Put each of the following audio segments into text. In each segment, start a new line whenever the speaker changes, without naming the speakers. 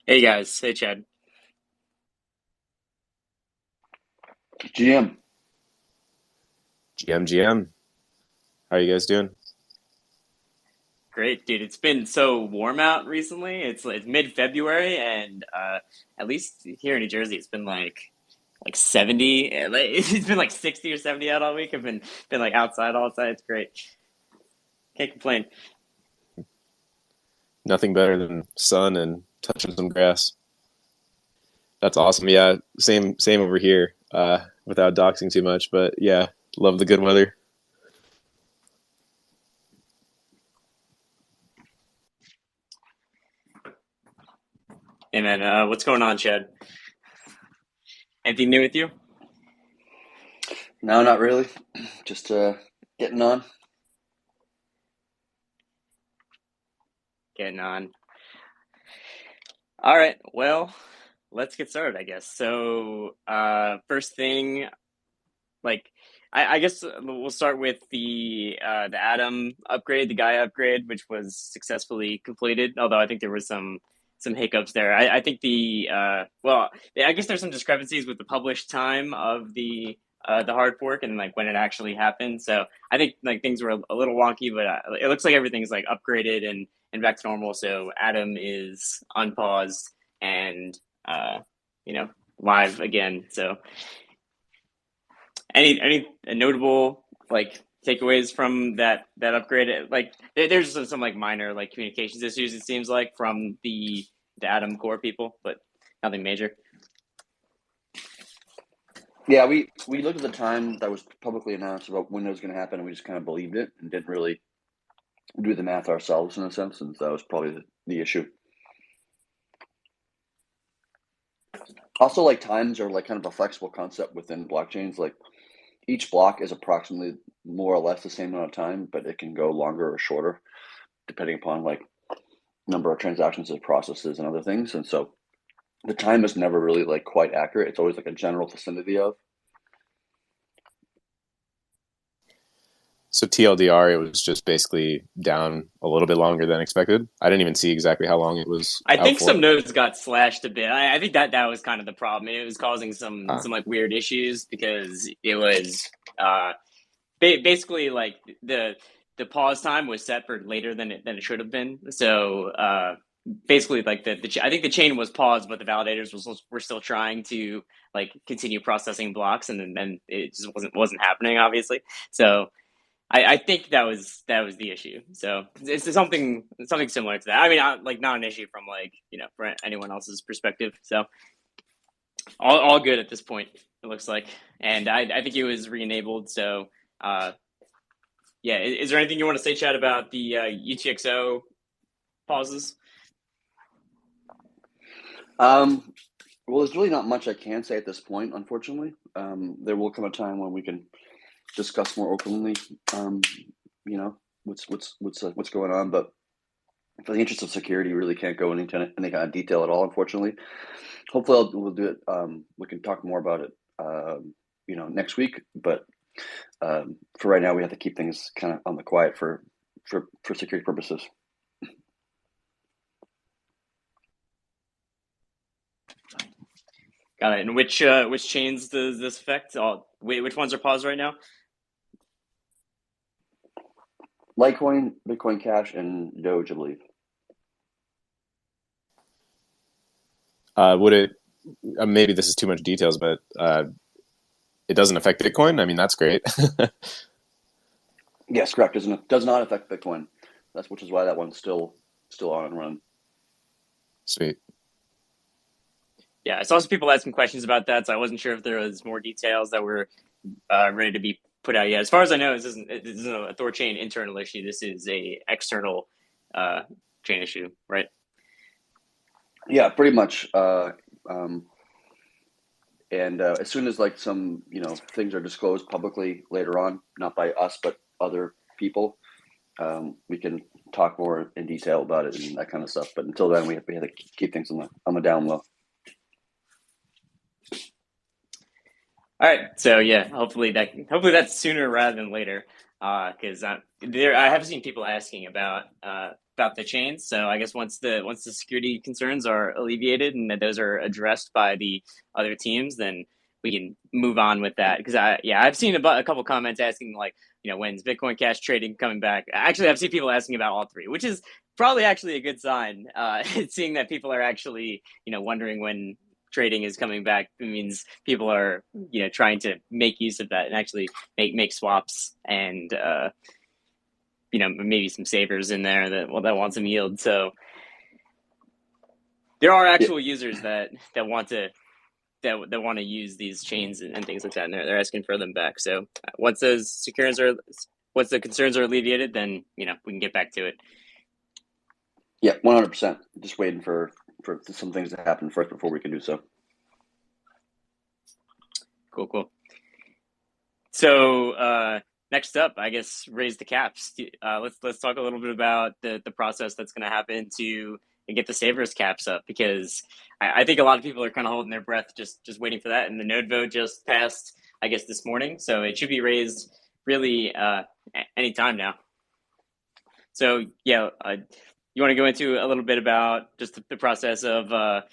Hey guys, hey Chad.
GM.
GM. How are you guys doing?
Great, dude. It's been so warm out recently. It's mid-February, and at least here in New Jersey, it's been like 70. It's been like 60 or 70 out all week. I've been like outside all the time. It's great. Can't complain.
Nothing better than sun and touching some grass. That's awesome. Yeah, same over here. Without doxing too much, but yeah, love the good weather.
Hey man, what's going on, Chad? Anything new with you?
No, not really. Just getting on.
Getting on. All right. Well, let's get started, I guess. So, first thing, like I guess we'll start with the Atom upgrade, the Gaia upgrade, which was successfully completed. Although I think there was some hiccups there. I think well, I guess there's some discrepancies with the published time of the hard fork and like when it actually happened. So I think like things were a little wonky, but it looks like everything's like upgraded and back to normal. So Atom is unpaused and you know live again. So any notable like takeaways from that upgrade? Like there's some like minor like communications issues it seems like from the Atom core people, but nothing major.
Yeah, we looked at the time that was publicly announced about when it was going to happen, and we just kind of believed it and didn't really do the math ourselves in a sense, and that was probably the issue. Also, like times are like kind of a flexible concept within blockchains. Like each block is approximately more or less the same amount of time, but it can go longer or shorter depending upon like number of transactions it processes and other things. And so the time is never really like quite accurate. It's always like a general vicinity of.
So TLDR, it was just basically down a little bit longer than expected. I didn't even see exactly how long it was
I
out
think some
for.
nodes got slashed a bit. I think that was kind of the problem. It was causing
Ah,
some like weird issues because it was uh basically like the pause time was set for later than it should have been. So basically like I think the chain was paused, but the validators were still trying to like continue processing blocks, and then it just wasn't happening, obviously. So I think that was the issue. So it's something similar to that. I mean, like not an issue from like for anyone else's perspective. So all good at this point. It looks like, and I think it was re-enabled. So uh, yeah, is there anything you want to say, Chad, about the UTXO pauses?
Um, well, there's really not much I can say at this point, unfortunately. There will come a time when we can discuss more openly, um, you know, what's going on. But for the interest of security, really can't go into any kind of detail at all, unfortunately. Hopefully, we'll do it. We can talk more about it, next week. But for right now, we have to keep things kind of on the quiet for security purposes.
Got it. And which chains does this affect? Wait, which ones are paused right now?
Litecoin, Bitcoin Cash, and Doge, I believe.
would it? Maybe this is too much details, but it doesn't affect Bitcoin. I mean, that's great.
Yes, correct. Does not affect Bitcoin. That's which is why that one's still on and run.
Sweet.
Yeah, I saw some people asking questions about that, so I wasn't sure if there was more details that were ready to be put out yet. As far as I know, this isn't a THORChain internal issue. This is a external uh, chain issue, right?
Yeah, pretty much. Um, and as soon as like some things are disclosed publicly later on, not by us but other people, we can talk more in detail about it and that kind of stuff. But until then, we have to keep things on the down low.
All right, so yeah, hopefully that's sooner rather than later, because there I have seen people asking about about the chains. So I guess once the security concerns are alleviated and that those are addressed by the other teams, then we can move on with that. Because I've seen a couple comments asking like, when's Bitcoin Cash trading coming back? Actually, I've seen people asking about all three, which is probably actually a good sign. Seeing that people are actually wondering when trading is coming back, it means people are trying to make use of that and actually make swaps and maybe some savers in there that want some yield. So there are actual users that want to use these chains and things like that, and they're asking for them back. So once the concerns are alleviated, then we can get back to it.
Yeah, 100%. Just waiting for some things to happen first before we can do so.
Cool. So next up, I guess, raise the caps. Let's talk a little bit about the process that's going to happen to get the savers caps up, because I think a lot of people are kind of holding their breath, just waiting for that. And the node vote just passed, I guess, this morning, so it should be raised really any time now. So yeah, you want to go into a little bit about just the process of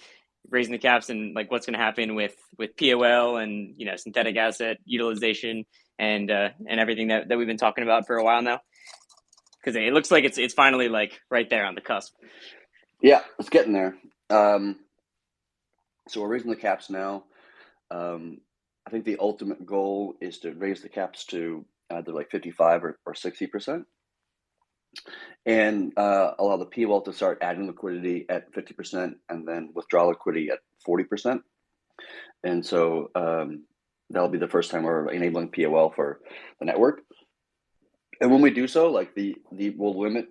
raising the caps and like what's going to happen with POL and synthetic asset utilization and everything that we've been talking about for a while now, because it looks like it's finally like right there on the cusp.
Yeah, it's getting there. So we're raising the caps now. I think the ultimate goal is to raise the caps to either like 55 or 60%, and allow the POL to start adding liquidity at 50% and then withdraw liquidity at 40%. And so that'll be the first time we're enabling POL for the network. And when we do so, like we'll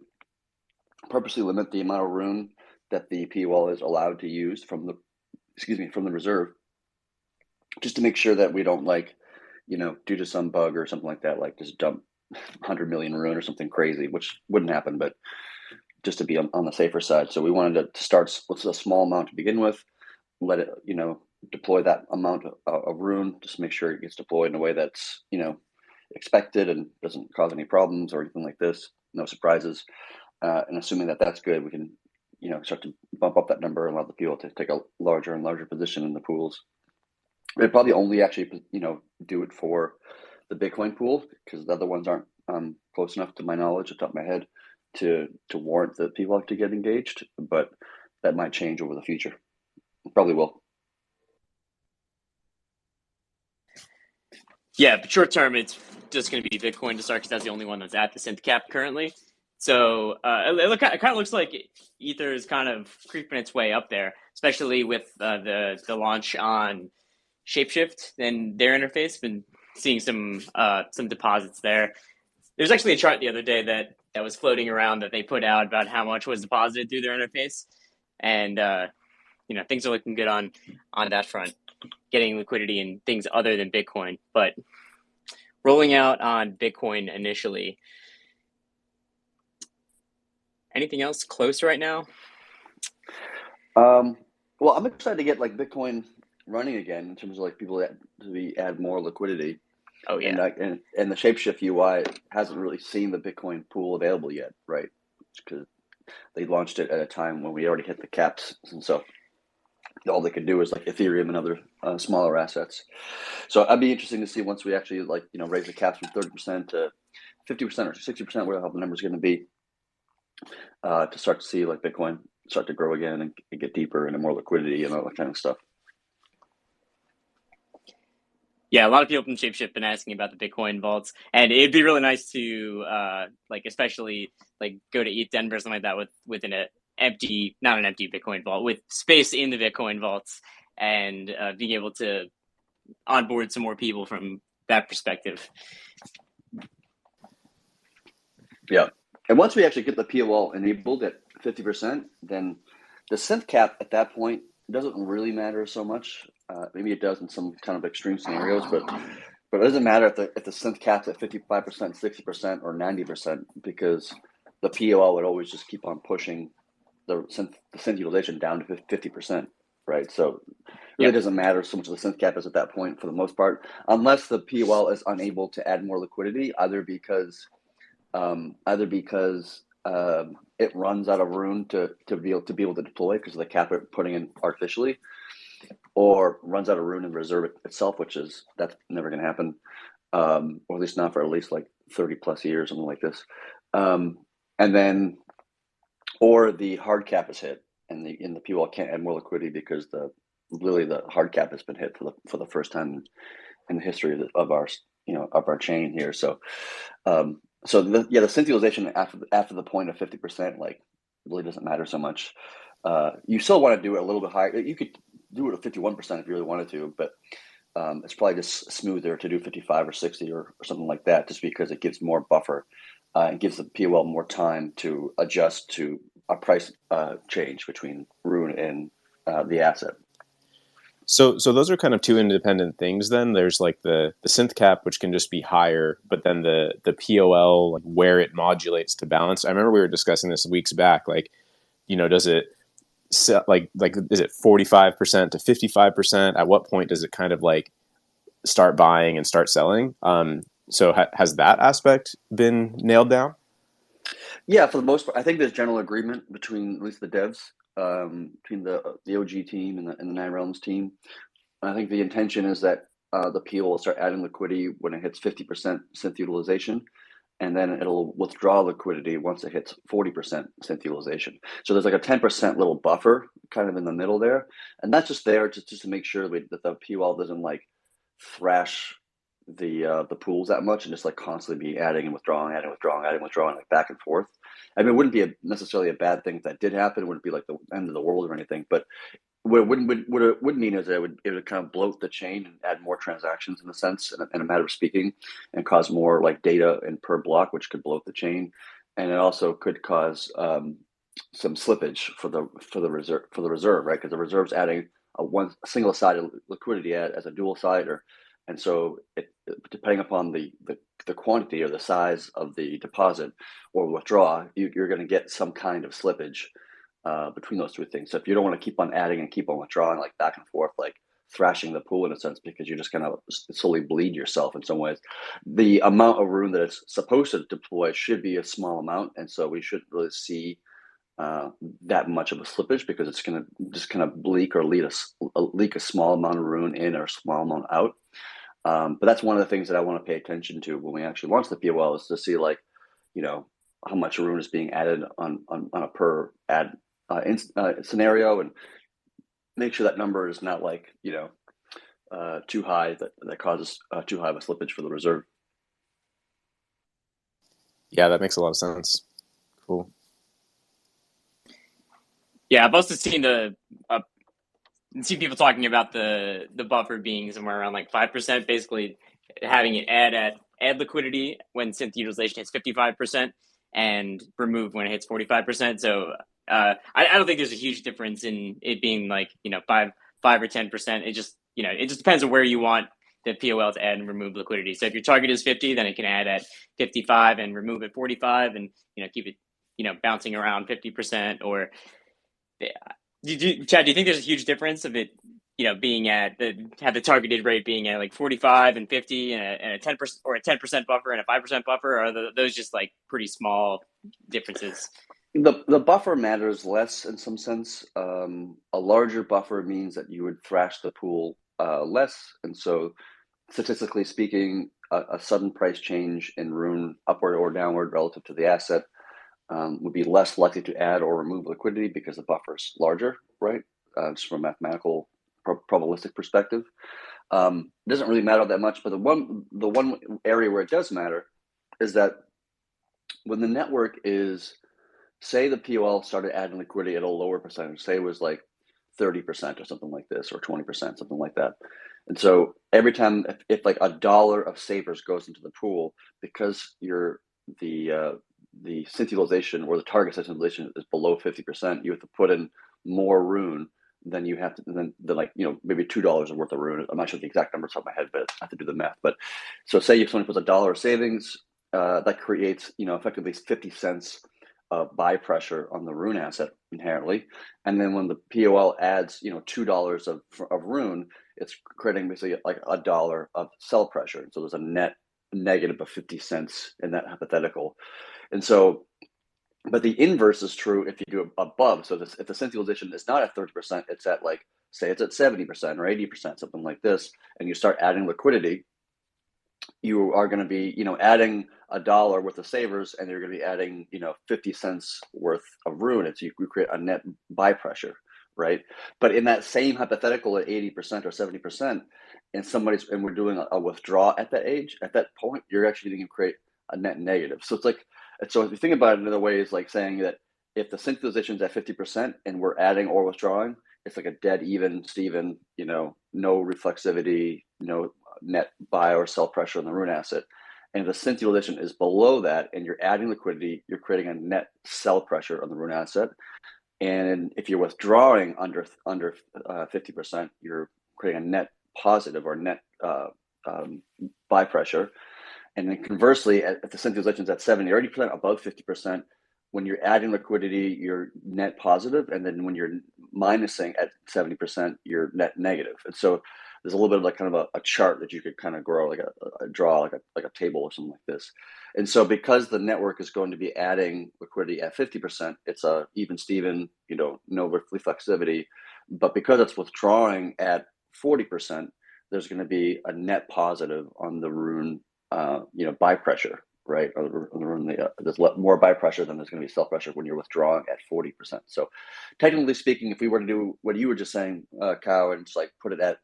purposely limit the amount of room that the POL is allowed to use from the reserve, just to make sure that we don't due to some bug or something like that, like just dump 100 million rune or something crazy, which wouldn't happen, but just to be on the safer side. So we wanted to start with a small amount to begin with, let it, deploy that amount of rune, just make sure it gets deployed in a way that's, expected and doesn't cause any problems or anything like this, no surprises. And assuming that that's good, we can, start to bump up that number and allow the people to take a larger and larger position in the pools. We'd probably only actually, do it for the Bitcoin pool, because the other ones aren't close enough to my knowledge, off the top of my head, to warrant that people have to get engaged. But that might change over the future. It probably will.
Yeah, but short term, it's just going to be Bitcoin to start, because that's the only one that's at the synth cap currently. So it kind of looks like Ether is kind of creeping its way up there, especially with the launch on Shapeshift and their interface. Been seeing some deposits there. There's actually a chart the other day that was floating around that they put out about how much was deposited through their interface, and things are looking good on that front, getting liquidity in things other than Bitcoin, but rolling out on Bitcoin initially. Anything else close right now?
Well, I'm excited to get like Bitcoin running again in terms of like people to add more liquidity.
Oh yeah,
and the Shapeshift UI hasn't really seen the Bitcoin pool available yet, right? Because they launched it at a time when we already hit the caps, and so all they could do is like Ethereum and other smaller assets. So I'd be interesting to see once we actually raise the caps from 30% to 50% or 60%, whatever the number's going to be, to start to see like Bitcoin start to grow again and get deeper and more liquidity and all that kind of stuff.
Yeah, a lot of people from Shapeshift have been asking about the Bitcoin vaults, and it'd be really nice to especially go to ETH Denver or something like that with not an empty Bitcoin vault, with space in the Bitcoin vaults, and being able to onboard some more people from that perspective.
Yeah, and once we actually get the POL enabled at 50%, then the synth cap at that point doesn't really matter so much. Maybe it does in some kind of extreme scenarios, but it doesn't matter if the synth cap's at 55%, 60%, or 90%, because the POL would always just keep on pushing the synth utilization down to 50%, right? So it really doesn't matter so much the synth cap is at that point for the most part, unless the POL is unable to add more liquidity, either because it runs out of rune to be able to deploy because of the cap it putting in artificially, or runs out of rune in reserve itself, that's never going to happen, or at least not for at least like 30 plus years, something like this. And then, or the hard cap is hit, and the POL can't add more liquidity because the hard cap has been hit for the first time in the history of our chain here. So, the synth after the point of 50%, like, really doesn't matter so much. You still want to do it a little bit higher. You could do it at 51% if you really wanted to, but it's probably just smoother to do 55 or 60 or something like that, just because it gives more buffer and gives the POL more time to adjust to a price change between rune and the asset.
So those are kind of two independent things then. There's like the synth cap, which can just be higher, but then the POL, like where it modulates to balance. I remember we were discussing this weeks back. Like, does it set like is it 45% to 55%? At what point does it kind of like start buying and start selling? So has that aspect been nailed down?
Yeah, for the most part, I think there's general agreement between at least the devs, between the OG team and the Nine Realms team. I think the intention is that the POL will start adding liquidity when it hits 50% synth utilization, and then it'll withdraw liquidity once it hits 40% synth utilization. So there's like a 10% little buffer kind of in the middle there, and that's just there just to make sure that the POL doesn't like thrash the pools that much and just like constantly be adding and withdrawing, like back and forth. I mean, it wouldn't be necessarily a bad thing if that did happen. It wouldn't be like the end of the world or anything. But what it would mean is that it would kind of bloat the chain and add more transactions in a sense, in a matter of speaking, and cause more like data and per block, which could bloat the chain, and it also could cause some slippage for the reserve, right? Because the reserve's adding a single sided liquidity as a dual sider. And so, depending upon the quantity or the size of the deposit or withdraw, you're going to get some kind of slippage between those two things. So if you don't want to keep on adding and keep on withdrawing, like back and forth, like thrashing the pool in a sense, because you're just going to slowly bleed yourself in some ways, the amount of rune that it's supposed to deploy should be a small amount. And so we shouldn't really see that much of a slippage, because it's going to just kind of leak a small amount of rune in or a small amount out. But that's one of the things that I want to pay attention to when we actually launch the POL, is to see like, how much rune is being added on a per ad scenario, and make sure that number is not like, too high that causes too high of a slippage for the reserve.
Yeah, that makes a lot of sense. Cool.
Yeah, I've also seen people talking about the buffer being somewhere around like 5%, basically having it add liquidity when synth utilization hits 55% and remove when it hits 45%. So I don't think there's a huge difference in it being like 5 or 10%. It just depends on where you want the POL to add and remove liquidity. So if your target is 50, then it can add at 55 and remove at 45, and keep it bouncing around 50%. Or Chad, do you think there's a huge difference of it, being have the targeted rate being at like 45 and 50 and a 10% or a 10% buffer and a 5% buffer? Or are those just like pretty small differences?
The buffer matters less in some sense. A larger buffer means that you would thrash the pool less, and so statistically speaking, a sudden price change in rune upward or downward relative to the asset would be less likely to add or remove liquidity because the buffer is larger, right? Just from a mathematical probabilistic perspective. It doesn't really matter that much, but the one area where it does matter is that when the network is, say the POL started adding liquidity at a lower percentage, say it was like 30% or something like this, or 20%, something like that. And so every time, if like $1 of savers goes into the pool, because the synth utilization or the target synth utilization is below 50%, you have to put in more rune than you have to, then like, maybe $2 worth of rune. I'm not sure the exact numbers off my head, but I have to do the math. But so say if someone puts $1 of savings, that creates, effectively 50 cents of buy pressure on the rune asset inherently. And then when the POL adds, $2 of rune, it's creating basically like $1 of sell pressure. And so there's a net negative of 50 cents in that hypothetical. And so But the inverse is true if you do above. So if the synth utilization is not at 30%, it's at like, say it's at 70% or 80%, something like this, and you start adding liquidity, you are going to be, adding $1 worth of savers, and you're going to be adding, 50 cents worth of ruin. It's you create a net buy pressure, right? But in that same hypothetical at 80% or 70%, and we're doing a withdrawal at that point, you're actually going to create a net negative. So so if you think about it another way, is like saying that if the sync position is at 50% and we're adding or withdrawing, it's like a dead even, Steven, no reflexivity, no net buy or sell pressure on the ruin asset. And if the synth utilization is below that and you're adding liquidity, you're creating a net sell pressure on the ruin asset. And if you're withdrawing under 50%, you're creating a net positive or net buy pressure. And then conversely, if the synth utilization is at 70 or 80%, above 50%, when you're adding liquidity, you're net positive, and then when you're minusing at 70%, you're net negative. And so there's a little bit of like kind of a chart that you could kind of grow, like draw like a table or something like this. And so because the network is going to be adding liquidity at 50%, it's a even Steven, no reflexivity. But because it's withdrawing at 40%, there's going to be a net positive on the rune, buy pressure, right? There's more buy pressure than there's going to be sell pressure when you're withdrawing at 40%. So technically speaking, if we were to do what you were just saying, Cow, and just like put it at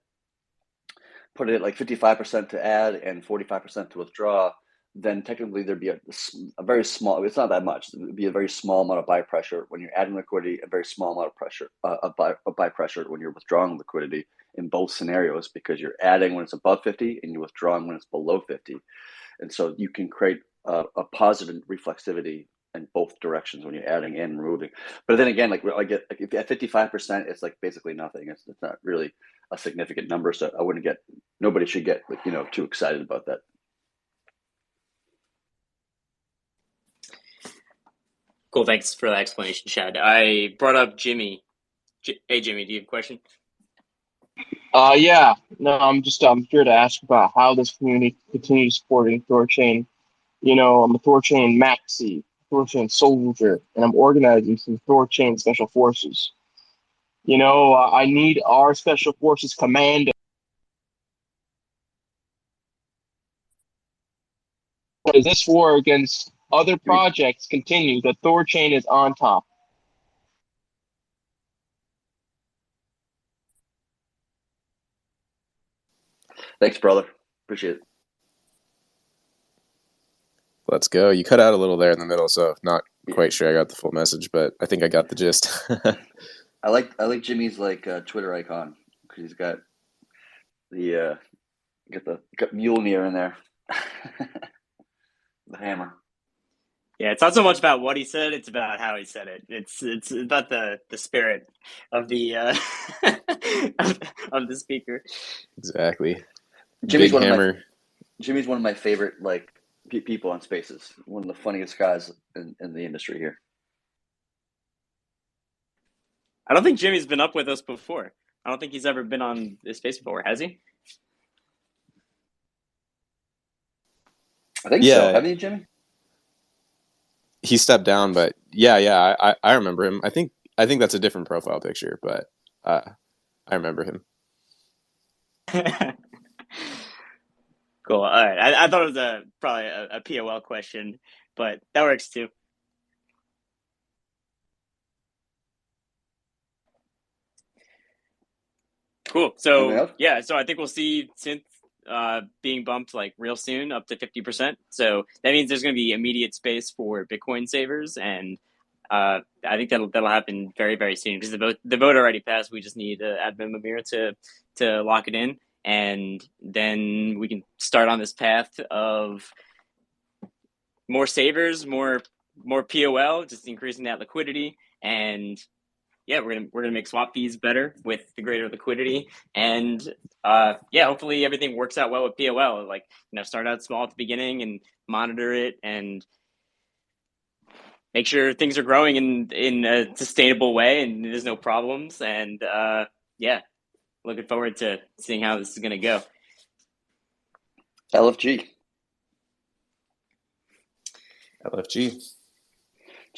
like 55% to add and 45% to withdraw, then technically there'd be a very small, it's not that much, it would be a very small amount of buy pressure when you're adding liquidity, a very small amount of pressure, of buy pressure when you're withdrawing liquidity in both scenarios, because you're adding when it's above 50 and you're withdrawing when it's below 50. And so you can create a positive reflexivity in both directions when you're adding and removing. But then again, like if at 55%, it's like basically nothing. It's not really a significant number. So nobody should get too excited about that.
Cool. Thanks for that explanation, Chad. I brought up Jimmy. Hey, Jimmy, do you have a question?
Yeah. No, I'm here to ask about how this community continues supporting THORChain. I'm a THORChain maxi, THORChain soldier, and I'm organizing some THORChain special forces. I need our special forces commando. As this war against other projects continues, the THORChain is on top.
Thanks, brother. Appreciate it.
Let's go. You cut out a little there in the middle, so not quite sure I got the full message, but I think I got the gist.
I like Jimmy's Twitter icon, because he's got got Mjolnir in there, the hammer.
Yeah, it's not so much about what he said; it's about how he said it. It's about the spirit of the of the speaker.
Exactly.
Jimmy's
Big hammer.
Jimmy's one of my favorite people on Spaces. One of the funniest guys in the industry here.
I don't think Jimmy's been up with us before. I don't think he's ever been on this space before, has he?
I think so. Haven't you, Jimmy?
He stepped down, but yeah, I remember him. I think that's a different profile picture, but I remember him.
Cool. All right. I thought it was probably a POL question, but that works too. Cool. So yeah, so I think we'll see synth being bumped like real soon up to 50%. So that means there's going to be immediate space for Bitcoin savers, and I think that'll happen very, very soon, because the vote already passed. We just need admin Amir to lock it in, and then we can start on this path of more savers, more POL, just increasing that liquidity, and yeah, we're gonna make swap fees better with the greater liquidity, and hopefully everything works out well with POL. Like, start out small at the beginning and monitor it, and make sure things are growing in a sustainable way and there's no problems. And looking forward to seeing how this is gonna go.
LFG.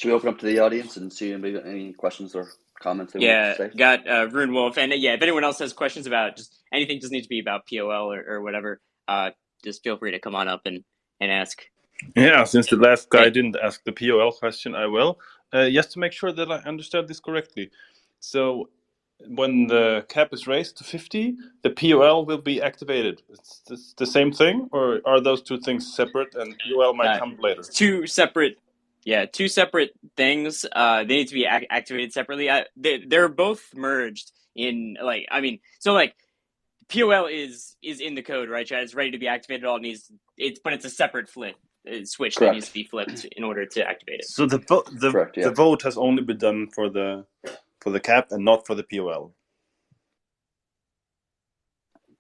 Should we open up to the audience and see any questions or comments they want
Yeah,
to say?
got Rune Wolf, and if anyone else has questions about just anything, doesn't need to be about POL or whatever, just feel free to come on up and ask.
Yeah, since the last guy
Hey.
didn't ask the POL question, I will. Just to make sure that I understood this correctly. So when the cap is raised to 50, the POL will be activated. It's the same thing, or are those two things separate and POL might come later?
Two separate things. They need to be activated separately. They're both merged in POL is in the code, right, Chad? It's ready to be activated. All it needs but it's a separate switch
Correct.
that needs to be flipped in order to activate it.
So the
Correct, yeah.
the vote has only been done for the cap and not for the POL.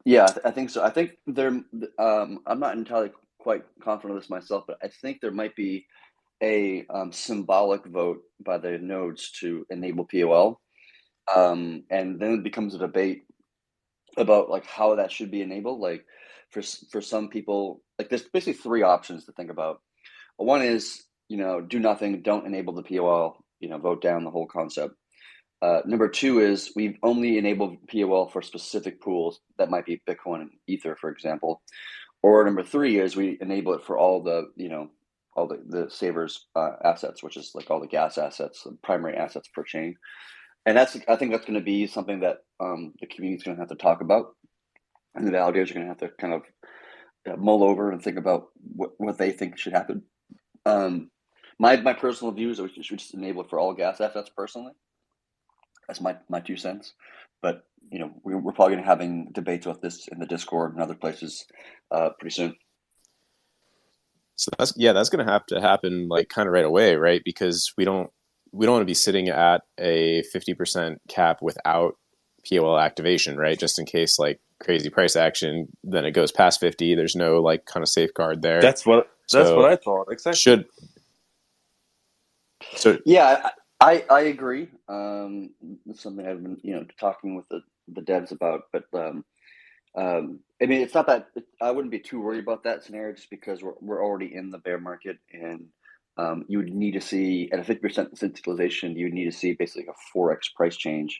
Yeah, I think so. I think there. I'm not entirely quite confident of this myself, but I think there might be a symbolic vote by the nodes to enable POL, and then it becomes a debate about like how that should be enabled. Like for some people, like there's basically three options to think about. One is do nothing, don't enable the POL, vote down the whole concept. Number two is we've only enabled POL for specific pools that might be Bitcoin and Ether, for example. Or number three is we enable it for all the all the savers assets, which is like all the gas assets, the primary assets per chain. And I think that's going to be something that the community is going to have to talk about, and the validators are going to have to kind of mull over and think about what they think should happen. My personal view is that we should just enable it for all gas assets personally. That's my 2 cents. But we're probably going to having debates about this in the Discord and other places pretty soon.
So that's going to have to happen like kind of right away, right? Because we don't want to be sitting at a 50% cap without POL activation, right? Just in case like crazy price action, then it goes past 50. There's no like kind of safeguard there.
That's what I thought exactly.
Yeah, I agree. It's something I've been talking with the devs about, but I mean, it's not that I wouldn't be too worried about that scenario, just because we're already in the bear market, and you would need to see at a 50% centralization, you would need to see basically a 4x price change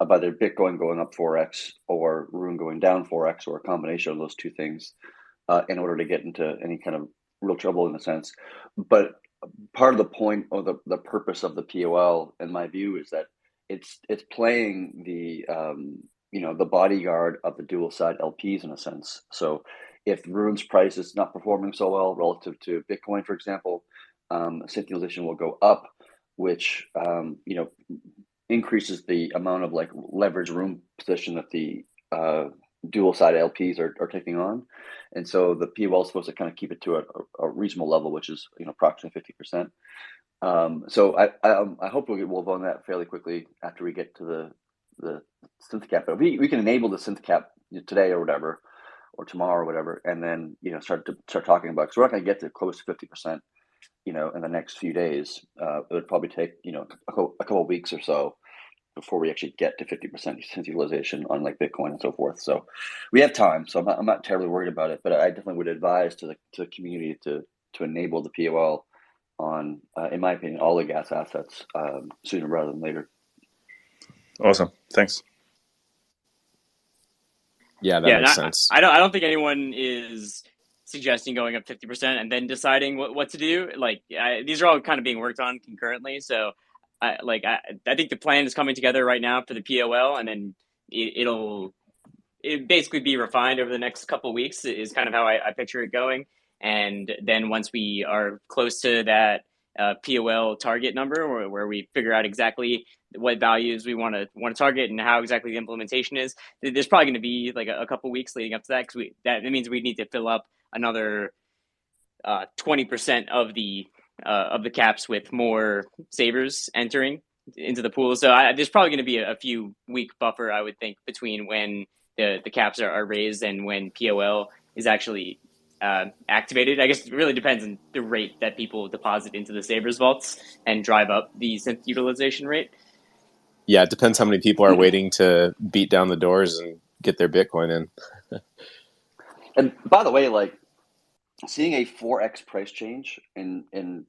of either Bitcoin going up 4x or Rune going down 4x, or a combination of those two things in order to get into any kind of real trouble in a sense. But part of the point or the purpose of the POL, in my view, is that it's playing the the bodyguard of the dual side LPs in a sense. So if Rune's price is not performing so well relative to Bitcoin, for example, centralization will go up, which increases the amount of like leverage Rune position that the dual side LPs are taking on. And so the POL is supposed to kind of keep it to a reasonable level, which is approximately 50%. So I hope we'll vote on that fairly quickly after we get to the synth cap. But we can enable the synth cap today or whatever, or tomorrow or whatever, and then start talking about, because we're not going to get to close to 50% in the next few days. It would probably take a couple of weeks or so before we actually get to 50% centralization on like Bitcoin and so forth. So we have time. So I'm not terribly worried about it, but I definitely would advise to the community to enable the POL on, in my opinion, all the gas assets sooner rather than later.
Awesome. Thanks.
Yeah, that makes sense.
I don't think anyone is suggesting going up 50% and then deciding what to do. Like these are all kind of being worked on concurrently. So I think the plan is coming together right now for the POL, and then it'll basically be refined over the next couple of weeks is kind of how I picture it going. And then once we are close to that POL target number, where we figure out exactly what values we want to target and how exactly the implementation is, there's probably going to be like a couple weeks leading up to that, because that means we need to fill up another 20% of the caps with more savers entering into the pool. So there's probably going to be a few week buffer, I would think, between when the caps are raised and when POL is actually activated. I guess it really depends on the rate that people deposit into the savers vaults and drive up the synth utilization rate.
Yeah, it depends how many people are waiting to beat down the doors and get their Bitcoin in.
And by the way, like seeing a 4x price change in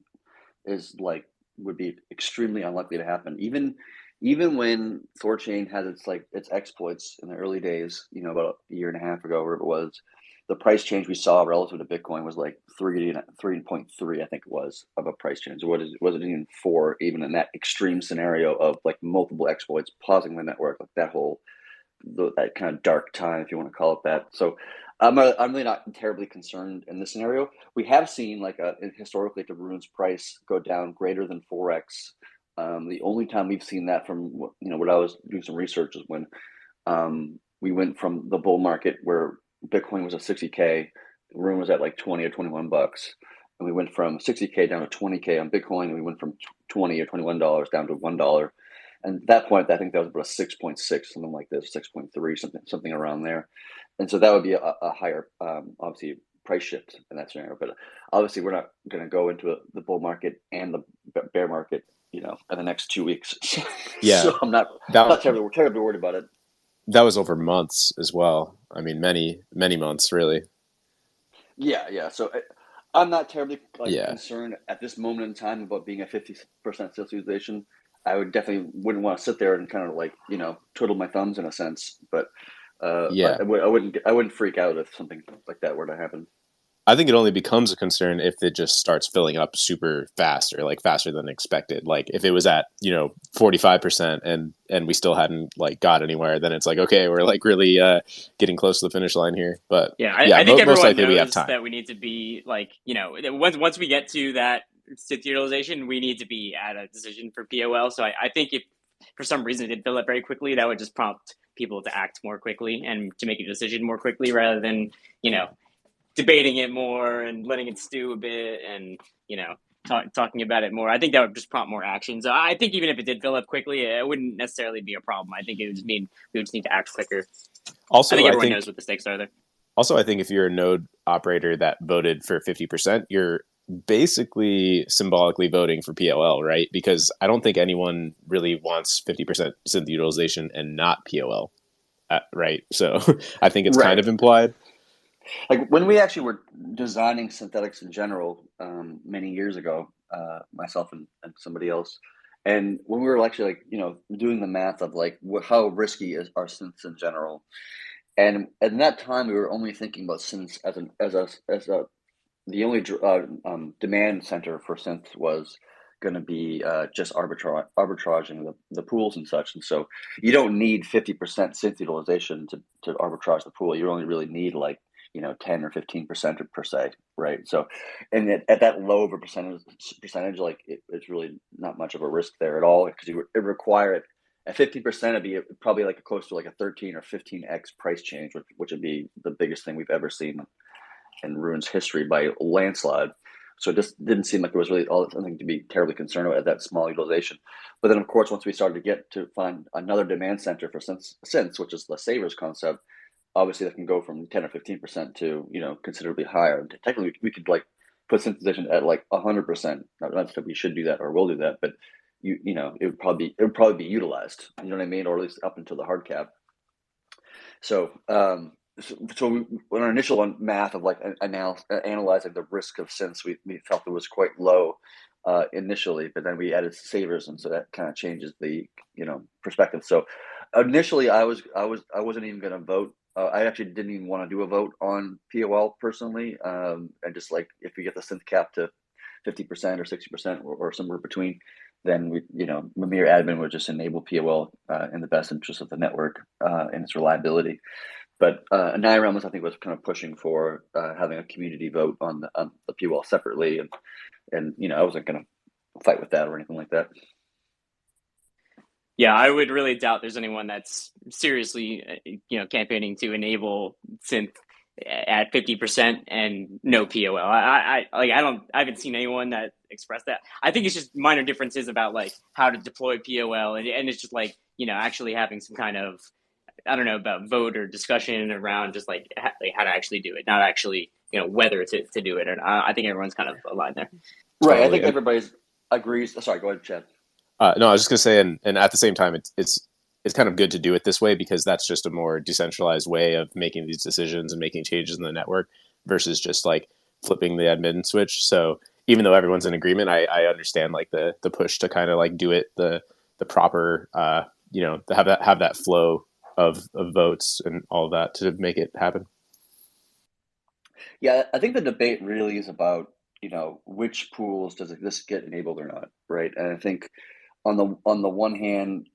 is like would be extremely unlikely to happen. Even when THORChain had its exploits in the early days, about a year and a half ago, wherever it was, the price change we saw relative to Bitcoin was like 3.3, I think it was, of a price change. It wasn't even 4, even in that extreme scenario of like multiple exploits pausing the network, like that kind of dark time, if you want to call it that. So I'm really not terribly concerned in this scenario. We have seen historically the Rune's price go down greater than 4x. The only time we've seen that from what I was doing some research is when we went from the bull market where Bitcoin was at 60K, Rune was at like 20 or 21 bucks, and we went from 60K down to 20K on Bitcoin, and we went from 20 or $21 down to $1. And at that point, I think that was about a 6.6, something like this, 6.3, something around there. And so that would be a higher, obviously, price shift in that scenario. But obviously, we're not going to go into the bull market and the bear market, in the next 2 weeks.
Yeah,
so I'm not terribly worried about it.
That was over months as well. I mean, many months, really.
Yeah. So I'm not terribly concerned at this moment in time about being at 50% sales utilization. I would definitely wouldn't want to sit there and kind of twiddle my thumbs in a sense, but I wouldn't freak out if something like that were to happen.
I think it only becomes a concern if it just starts filling up super fast or like faster than expected. Like if it was at 45% and we still hadn't got anywhere, then it's like, okay, we're really getting close to the finish line here. But
I think everyone knows we have time. That we need to be once we get to that synth utilization, we need to be at a decision for POL. So I think if for some reason it did fill up very quickly, that would just prompt people to act more quickly and to make a decision more quickly rather than debating it more and letting it stew a bit and talking about it more. I think that would just prompt more action. So I think even if it did fill up quickly, it wouldn't necessarily be a problem. I think it would just mean we would just need to act quicker. Also, I think everyone knows what the stakes are there.
Also, I think if you're a node operator that voted for 50%, you're basically symbolically voting for POL, right? Because I don't think anyone really wants 50% synth utilization and not POL, right? So I think it's kind of implied.
Like when we actually were designing synthetics in general many years ago, myself and somebody else, and when we were actually doing the math of how risky are synths in general, and at that time we were only thinking about synths as the only demand center for synths was going to be just arbitraging the pools and such, and so you don't need 50% synth utilization to arbitrage the pool. You only really need 10 or 15% per se, right? So, and at that low of a percentage, it's really not much of a risk there at all because it require at 50%, it'd be probably close to a 13 or 15x price change, which would be the biggest thing we've ever seen in Rune's history by landslide. So it just didn't seem like there was really something to be terribly concerned about at that small utilization. But then, of course, once we started to get to find another demand center for synths, which is the savers concept, obviously that can go from 10 or 15% to considerably higher. Technically, we could put synthesization at 100%. Not that we should do that or will do that, but it would probably be utilized. You know what I mean, or at least up until the hard cap. So on our initial math of analyzing the risk of synths, we felt it was quite low initially, but then we added savers, and so that kind of changes the perspective. So initially, I wasn't even going to vote. I actually didn't even want to do a vote on POL personally. And just if we get the synth cap to 50% or 60% or somewhere between, then Mimir admin would just enable POL in the best interest of the network and its reliability. But Nairam I think was kind of pushing for having a community vote on the POL separately, and I wasn't going to fight with that or anything like that.
Yeah, I would really doubt there's anyone that's seriously, campaigning to enable synth at 50% and no POL. I haven't seen anyone that expressed that. I think it's just minor differences about how to deploy POL, and it's just actually having some kind of, I don't know, about vote or discussion around just how to actually do it, not actually whether to do it or not. I think everyone's kind of aligned there.
Right. Totally. I think everybody agrees. Sorry, go ahead, Chad.
No, I was just gonna say, and at the same time, it's kind of good to do it this way because that's just a more decentralized way of making these decisions and making changes in the network versus just flipping the admin switch. So even though everyone's in agreement, I understand like the push to kind of like do it the proper, to have that flow of votes and all of that to make it happen.
Yeah, I think the debate really is about, which pools does this get enabled or not, right? And I think on the one hand,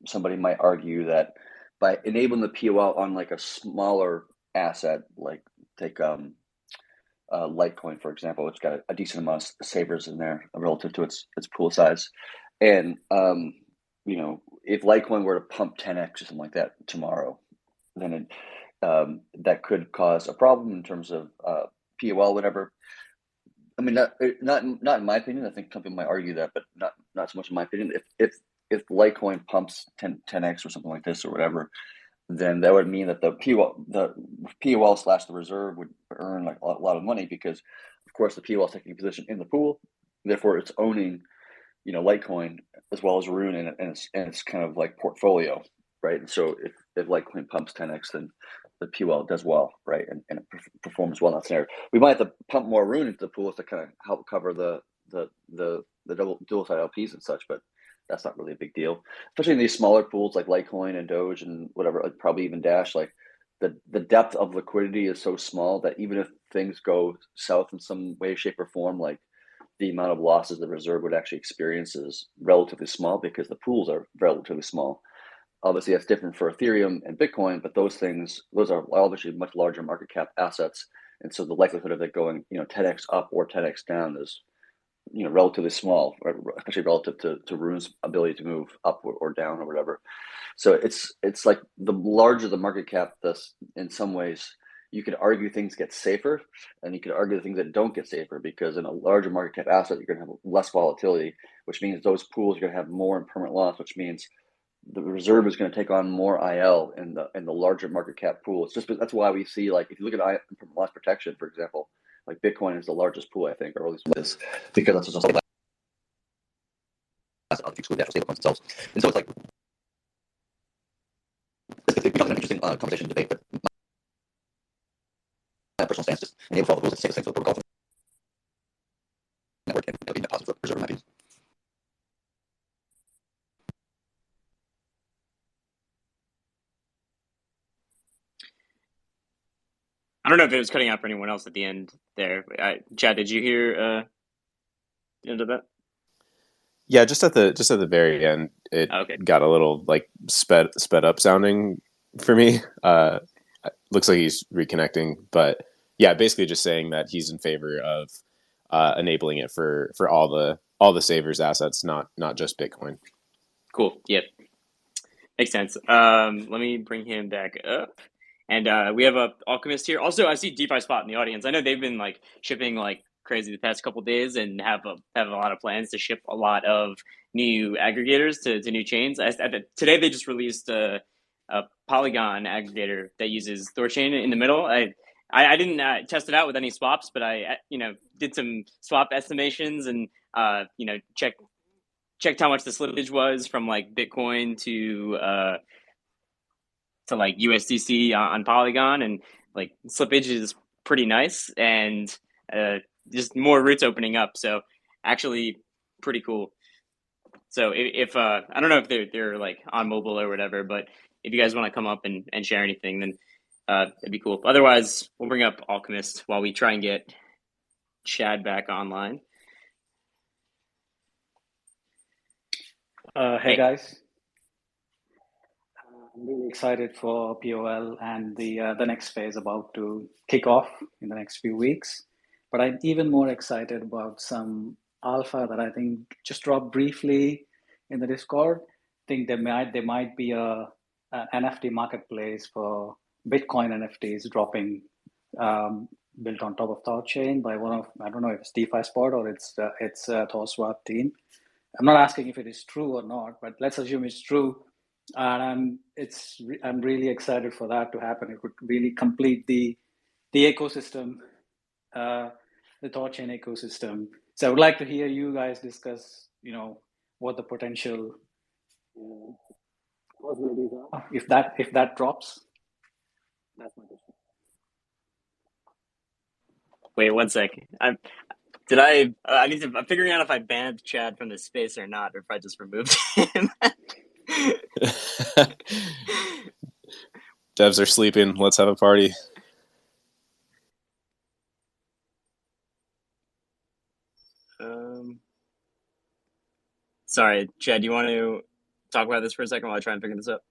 somebody might argue that by enabling the POL on like a smaller asset, like take Litecoin, for example, it's got a decent amount of savers in there relative to its pool size. And, if Litecoin were to pump 10x or something like that tomorrow, then that could cause a problem in terms of POL, whatever. I mean, not in my opinion. I think some people might argue that, but not so much in my opinion. If Litecoin pumps 10x or something like this or whatever, then that would mean that the POL slash the reserve would earn like a lot of money because, of course, the POL is taking a position in the pool, therefore it's owning, Litecoin as well as Rune and it's kind of like portfolio, right? And so if Litecoin pumps 10x, then the POL does well, right? And it performs well in that scenario. We might have to pump more Rune into the pool to kind of help cover the dual side LPs and such, but that's not really a big deal, especially in these smaller pools like Litecoin and Doge and whatever, probably even Dash. Like the depth of liquidity is so small that even if things go south in some way, shape, or form, like the amount of losses the reserve would actually experience is relatively small because the pools are relatively small. Obviously, that's different for Ethereum and Bitcoin, but those are obviously much larger market cap assets, and so the likelihood of it going 10x up or 10x down is relatively small, especially relative to Rune's ability to move up or down or whatever. So it's like the larger the market cap, this in some ways you could argue things get safer, and you could argue the things that don't get safer because in a larger market cap asset you're going to have less volatility, which means those pools are going to have more impermanent loss, which means the reserve is going to take on more IL in the larger market cap pool. It's just that's why we see, like, if you look at impermanent loss protection, for example, like Bitcoin is the largest pool, I think, or at least it is, because that's just exclude the actual stablecoins themselves. And so it's like it becomes an interesting conversation debate. But my personal stance is enable for all the rules at the same for the protocol network and be positive for reserve mapping.
I don't know if it was cutting out for anyone else at the end there. Chad, did you hear the end of that?
Yeah, just at the very end, it got a little like sped up sounding for me. Looks like he's reconnecting, but yeah, basically just saying that he's in favor of enabling it for all the savers assets, not just Bitcoin.
Cool. Yep. Makes sense. Let me bring him back up. And we have a Alchemist here. Also, I see DeFi Spot in the audience. I know they've been like shipping like crazy the past couple of days and have a lot of plans to ship a lot of new aggregators to new chains. Today they just released a Polygon aggregator that uses THORChain in the middle. I didn't test it out with any swaps, but I did some swap estimations and checked how much the slippage was from like Bitcoin to like USDC on Polygon, and like slippage is pretty nice, and just more routes opening up. So actually pretty cool. So if I don't know if they're like on mobile or whatever, but if you guys want to come up and share anything, then it'd be cool. Otherwise, we'll bring up Alchemist while we try and get Chad back online.
Hey guys. I'm really excited for POL and the next phase about to kick off in the next few weeks. But I'm even more excited about some alpha that I think just dropped briefly in the Discord. I think there might be an NFT marketplace for Bitcoin NFTs dropping, built on top of THORChain by one of, I don't know if it's DeFi Spot or it's THOReau team. I'm not asking if it is true or not, but let's assume it's true. And I'm really excited for that to happen. It would really complete the ecosystem, the THORChain ecosystem. So I would like to hear you guys discuss, what the potential possibilities are if that drops. That's my question.
Wait 1 sec. I'm figuring out if I banned Chad from the space or not, or if I just removed him.
Devs are sleeping. Let's have a party.
Sorry, Chad, do you want to talk about this for a second while I try and figure this out?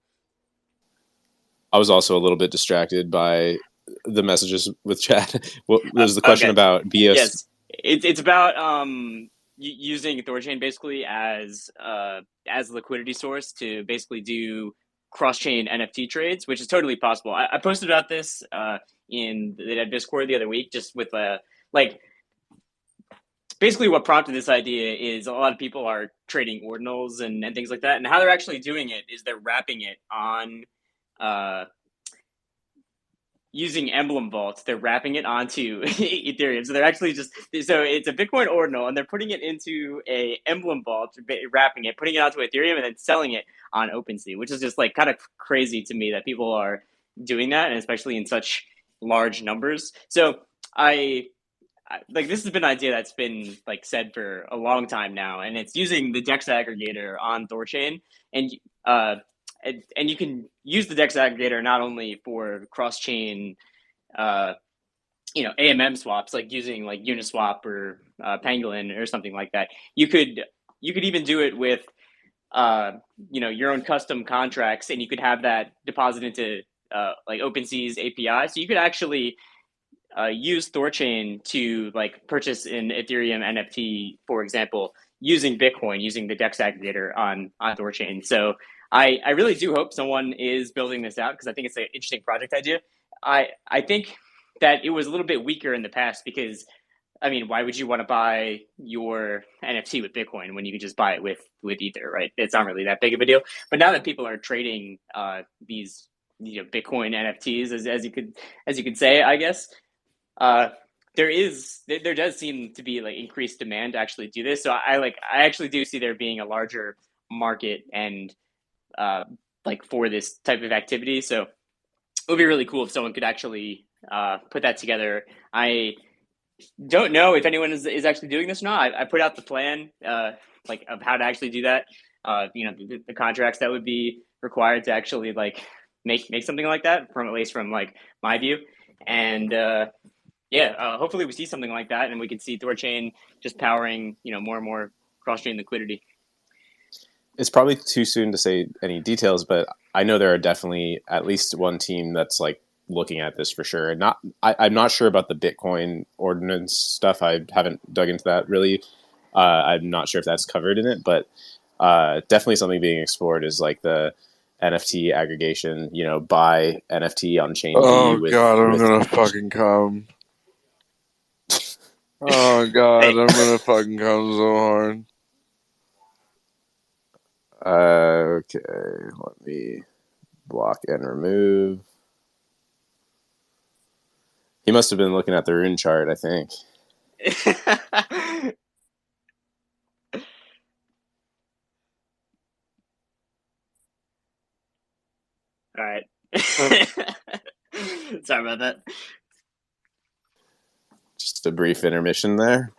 I was also a little bit distracted by the messages with Chad. What was the question about BOS?
Yes, it's about using THORChain basically as liquidity source to basically do cross-chain NFT trades, which is totally possible. I posted about this in the Discord the other week, just with basically what prompted this idea is a lot of people are trading ordinals and things like that, and how they're actually doing it is they're wrapping it on using emblem vaults. They're wrapping it onto Ethereum. So they're actually so it's a Bitcoin ordinal, and they're putting it into a emblem vault, wrapping it, putting it onto Ethereum, and then selling it on OpenSea, which is just like kind of crazy to me that people are doing that, and especially in such large numbers. So this has been an idea that's been like said for a long time now, and it's using the DEX aggregator on THORChain, and you can use the DEX aggregator not only for cross-chain, AMM swaps, like using like Uniswap or Pangolin or something like that. You could even do it with your own custom contracts, and you could have that deposit into like OpenSea's API. So you could actually use THORChain to like purchase an Ethereum NFT, for example, using Bitcoin, using the DEX aggregator on THORChain. So I really do hope someone is building this out, because I think it's an interesting project idea. I think that it was a little bit weaker in the past, because I mean, why would you want to buy your NFT with Bitcoin when you could just buy it with Ether, right? It's not really that big of a deal. But now that people are trading these Bitcoin NFTs, as you could say, I guess, there does seem to be like increased demand to actually do this. So I actually do see there being a larger market and for this type of activity. So it would be really cool if someone could actually put that together. I don't know if anyone is actually doing this or not. I put out the plan of how to actually do that. The contracts that would be required to actually like make something like that, at least from like my view. And hopefully we see something like that, and we can see THORChain just powering more and more cross-chain liquidity.
It's probably too soon to say any details, but I know there are definitely at least one team that's like looking at this for sure. And I'm not sure about the Bitcoin ordinance stuff. I haven't dug into that really. I'm not sure if that's covered in it, but definitely something being explored is like the NFT aggregation. Buy NFT on chain.
Oh God, I'm gonna fucking come. Oh God, I'm gonna fucking come so hard.
Okay, let me block and remove. He must have been looking at the rune chart, I think.
All right. Sorry about that.
Just a brief intermission there.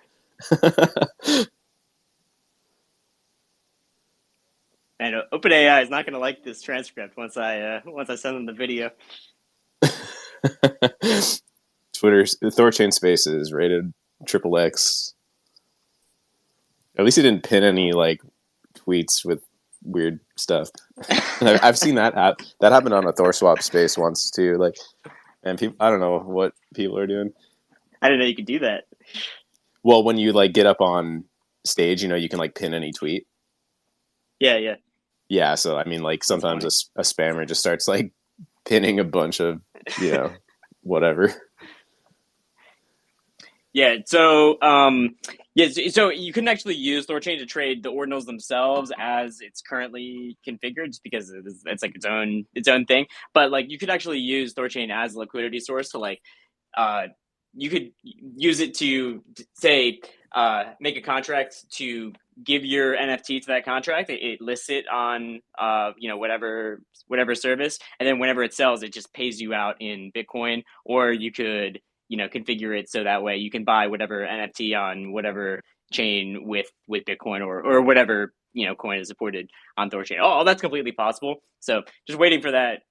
And OpenAI is not going to like this transcript once I send them the video.
Twitter's THORChain Spaces rated XXX. At least he didn't pin any like tweets with weird stuff. I've seen that happened on a THORSwap space once too. Like, and people, I don't know what people are doing.
I didn't know you could do that.
Well, when you like get up on stage, you can like pin any tweet. Yeah. So I mean, like sometimes a spammer just starts like pinning a bunch of whatever.
Yeah. So so you couldn't actually use THORChain to trade the ordinals themselves as it's currently configured, just because it's like its own thing. But like you could actually use THORChain as a liquidity source to like you could use it to say make a contract to give your NFT to that contract. It lists it on whatever service, and then whenever it sells, it just pays you out in Bitcoin. Or you could configure it so that way you can buy whatever NFT on whatever chain with Bitcoin or whatever coin is supported on THORChain. All that's completely possible. So just waiting for that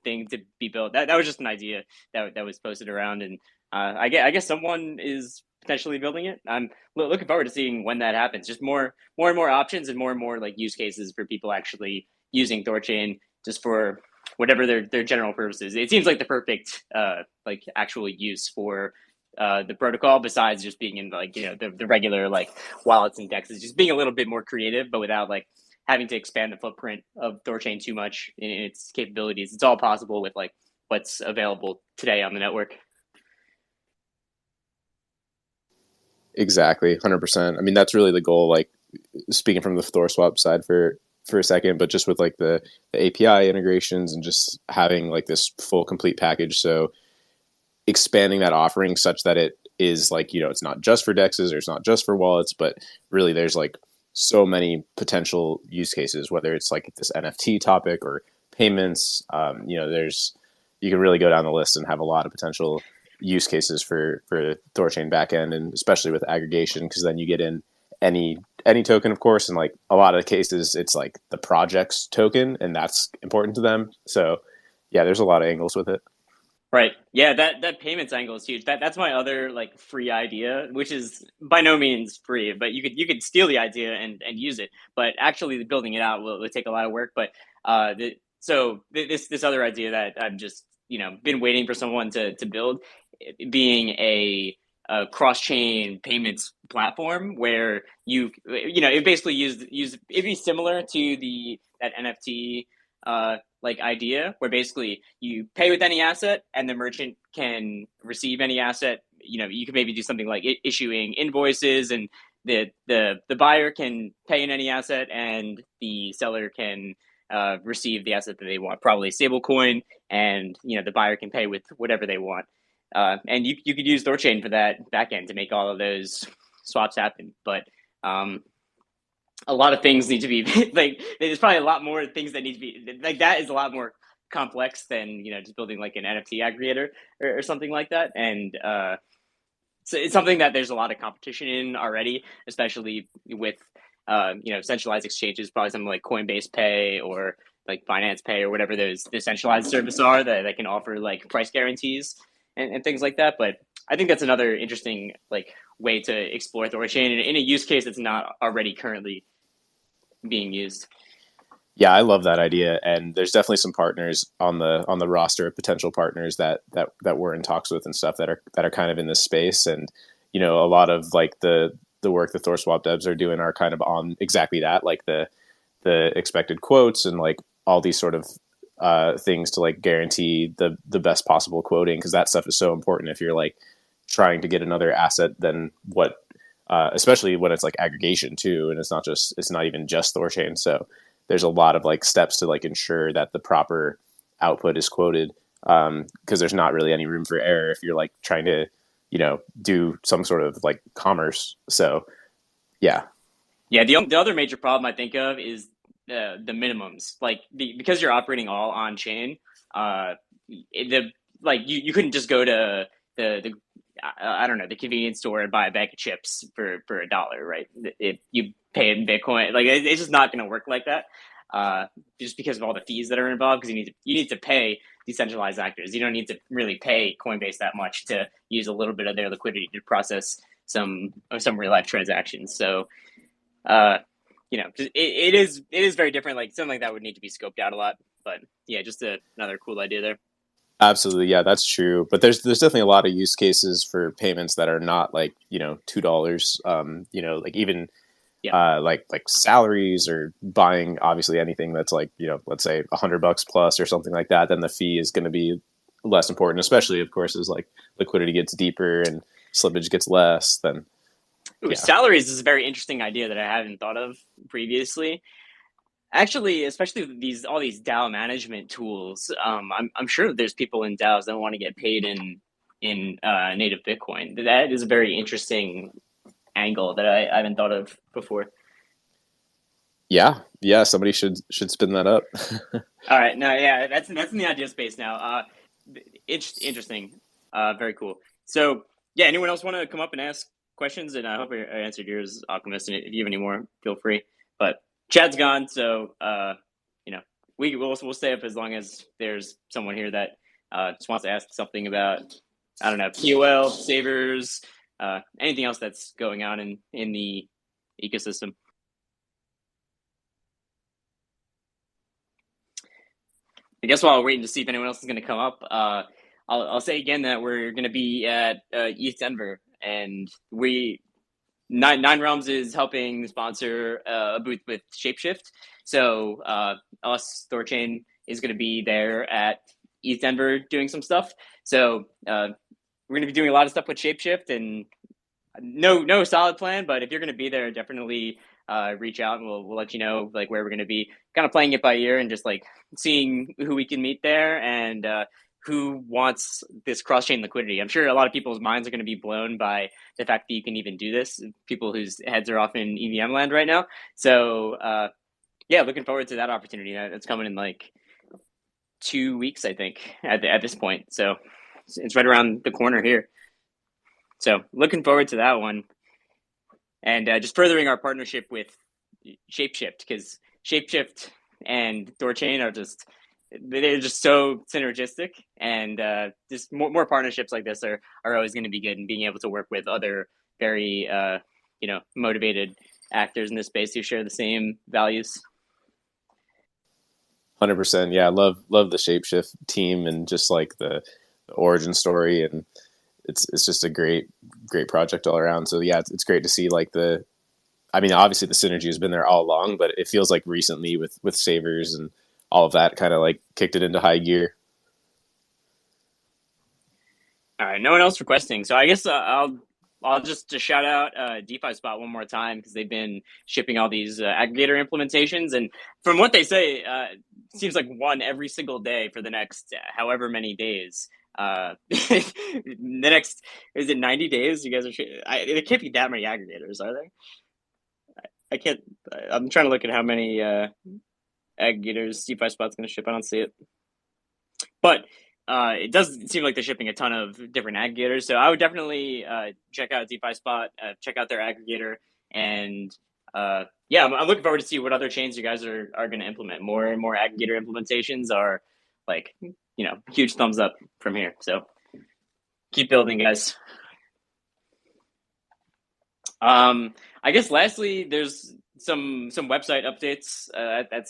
thing to be built. That was just an idea that was posted around, and I guess someone is potentially building it. I'm looking forward to seeing when that happens. Just more and more options and more like use cases for people actually using THORChain just for whatever their general purposes. It seems like the perfect like actual use for the protocol, besides just being in like the regular like wallets and dexes, just being a little bit more creative, but without like having to expand the footprint of THORChain too much in its capabilities. It's all possible with like what's available today on the network.
Exactly, 100%. I mean, that's really the goal. Like, speaking from the THORSwap side for a second, but just with like the API integrations and just having like this full complete package. So expanding that offering such that it is like, it's not just for dexes or it's not just for wallets, but really there's like so many potential use cases, whether it's like this NFT topic or payments. You can really go down the list and have a lot of potential use cases for THORChain backend, and especially with aggregation, because then you get in any token, of course, and like a lot of the cases it's like the project's token, and that's important to them. So yeah, there's a lot of angles with it.
Right. Yeah, that payments angle is huge. That's my other like free idea, which is by no means free, but you could steal the idea and use it. But actually building it out will take a lot of work. But this other idea that I've just been waiting for someone to build, being a cross-chain payments platform where it basically it'd be similar to that NFT like idea, where basically you pay with any asset and the merchant can receive any asset. You can maybe do something like issuing invoices, and the buyer can pay in any asset and the seller can receive the asset that they want, probably a stable coin, and the buyer can pay with whatever they want. And you could use THORChain for that backend to make all of those swaps happen. But a lot of things need to be like, there's probably a lot more things that need to be like, that is a lot more complex than just building like an NFT aggregator or something like that. And so it's something that there's a lot of competition in already, especially with centralized exchanges, probably something like Coinbase Pay or like Binance Pay or whatever those decentralized services are that can offer like price guarantees and things like that. But I think that's another interesting like way to explore THORChain in a use case that's not already currently being used.
Yeah, I love that idea, and there's definitely some partners on the roster of potential partners that we're in talks with and stuff that are kind of in this space. And a lot of like the work the THORSwap devs are doing are kind of on exactly that, like the expected quotes and like all these sort of things to like guarantee the best possible quoting, because that stuff is so important if you're like trying to get another asset than what especially when it's like aggregation too, and it's not even just THORChain. So there's a lot of like steps to like ensure that the proper output is quoted, because there's not really any room for error if you're like trying to do some sort of like commerce. So yeah.
The other major problem I think of is the minimums, like because you're operating all on chain. You couldn't just go to the I don't know, the convenience store and buy a bag of chips for $1, right? If you pay in Bitcoin, like it's just not going to work like that. Just because of all the fees that are involved, because you need to pay decentralized actors. You don't need to really pay Coinbase that much to use a little bit of their liquidity to process some real life transactions. So, it is very different. Like something like that would need to be scoped out a lot. But yeah, just another cool idea there.
Absolutely, yeah, that's true. But there's definitely a lot of use cases for payments that are not like $2. Like even like salaries or buying obviously anything that's like let's say $100 plus or something like that. Then the fee is going to be less important, especially of course as like liquidity gets deeper and slippage gets less. Then
salaries is a very interesting idea that I haven't thought of previously. Actually, especially all these DAO management tools, I'm sure there's people in DAOs that want to get paid in native Bitcoin. That is a very interesting angle that I haven't thought of before.
Yeah, somebody should spin that up.
All right, no, yeah, that's in the idea space now. It's interesting, very cool. So yeah, anyone else want to come up and ask questions? And I hope I answered yours, Alchemist. And if you have any more, feel free. But Chad's gone, so you know, we'll stay up as long as there's someone here that just wants to ask something about, I don't know, POL, savers, anything else that's going on in the ecosystem. I guess while we're waiting to see if anyone else is going to come up, I'll say again that we're going to be at East Denver, and Nine Realms is helping sponsor a booth with Shapeshift. So us, THORChain, is going to be there at East Denver doing some stuff. So we're going to be doing a lot of stuff with Shapeshift, and no solid plan, but if you're going to be there, definitely reach out and we'll let you know like where we're going to be. Kind of playing it by ear and just like seeing who we can meet there and who wants this cross-chain liquidity. I'm sure a lot of people's minds are going to be blown by the fact that you can even do this. People whose heads are off in EVM land right now. So yeah, looking forward to that opportunity. That's coming in like 2 weeks, I think, at this point. So it's right around the corner here. So looking forward to that one. And just furthering our partnership with Shapeshift, because Shapeshift and THORChain are they're just so synergistic, and just more partnerships like this are always going to be good, and being able to work with other very motivated actors in this space who share the same values.
100%. Yeah, I love the Shapeshift team and just like the origin story, and it's just a great project all around. So yeah, it's great to see like obviously the synergy has been there all along, but it feels like recently with savers and all of that kind of like kicked it into high gear.
All right, no one else requesting, so I guess I'll just shout out DeFi Spot one more time, because they've been shipping all these aggregator implementations, and from what they say, it seems like one every single day for the next however many days. The next, is it 90 days? You guys are there can't be that many aggregators, are there? I can't. I'm trying to look at how many aggregators DeFi Spot's going to ship. I don't see it, but it does seem like they're shipping a ton of different aggregators. So I would definitely check out DeFi Spot, check out their aggregator, and yeah, I'm looking forward to see what other chains you guys are going to implement. More and more aggregator implementations are like, huge thumbs up from here. So keep building, guys. I guess lastly, there's some website updates.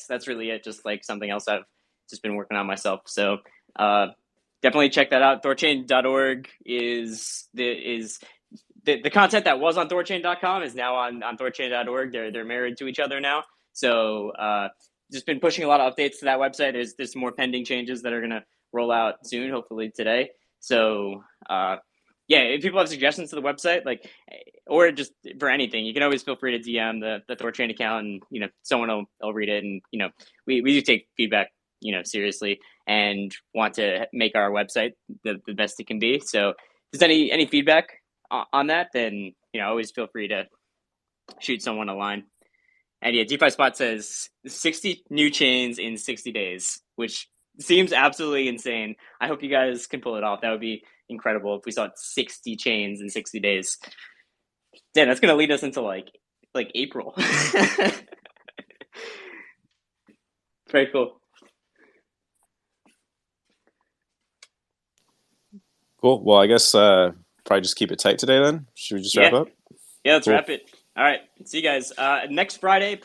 That's really it. Just like something else I've just been working on myself. So definitely check that out. THORChain.org is the content that was on THORChain.com is now on THORChain.org. They're married to each other now. So just been pushing a lot of updates to that website. There's some more pending changes that are gonna roll out soon, hopefully today. So yeah, if people have suggestions to the website, or just for anything, you can always feel free to DM the THORChain account, and someone will read it. And we do take feedback seriously, and want to make our website the best it can be. So if there's any feedback on that, then always feel free to shoot someone a line. And yeah, DeFi Spot says 60 new chains in 60 days, which seems absolutely insane. I hope you guys can pull it off. That would be incredible if we saw 60 chains in 60 days. Damn, that's going to lead us into like April. Very cool.
Cool. Well, I guess probably just keep it tight today then. Should we just wrap up?
Yeah, let's wrap it. All right. See you guys. Next Friday,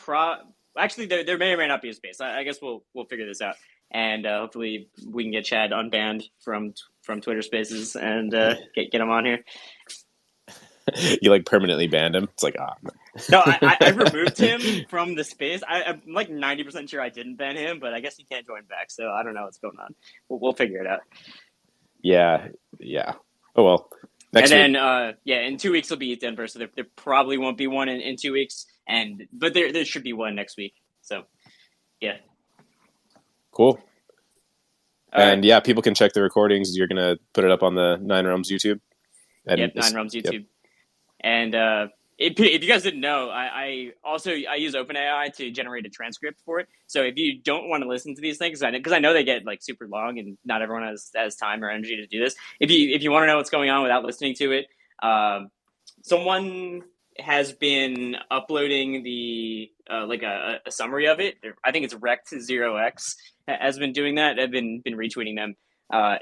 actually, there may or may not be a space. I guess we'll figure this out. And hopefully we can get Chad unbanned from Twitter Spaces and get him on here.
You permanently banned him? It's like,
No, I removed him from the space. I'm 90% sure I didn't ban him, but I guess he can't join back. So I don't know what's going on. We'll figure it out.
Yeah. Oh well. Next week.
And then in 2 weeks will be Denver, so there probably won't be one in 2 weeks, but there should be one next week. So yeah.
Cool. And yeah, people can check the recordings. You're gonna put it up on the Nine Realms YouTube.
Yep, Nine Realms YouTube. Yep. And if you guys didn't know, I also use OpenAI to generate a transcript for it. So if you don't want to listen to these things, because I know they get like super long and not everyone has time or energy to do this. If you want to know what's going on without listening to it, someone has been uploading the like a summary of it. I think it's Rect0x has been doing that. I've been retweeting them.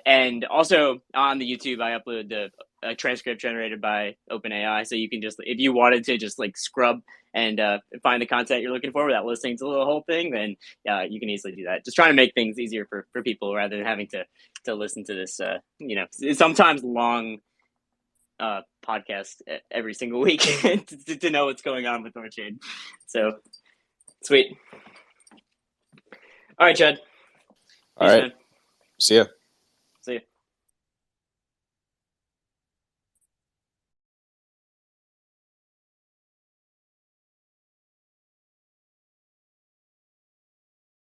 And also on the YouTube, I uploaded a transcript generated by OpenAI, so you can just, if you wanted to just like scrub and find the content you're looking for without listening to the whole thing, then you can easily do that. Just trying to make things easier for people rather than having to listen to this, sometimes long podcast every single week to know what's going on with THORChain. So sweet. All right, Chad.
All right. Man. See ya.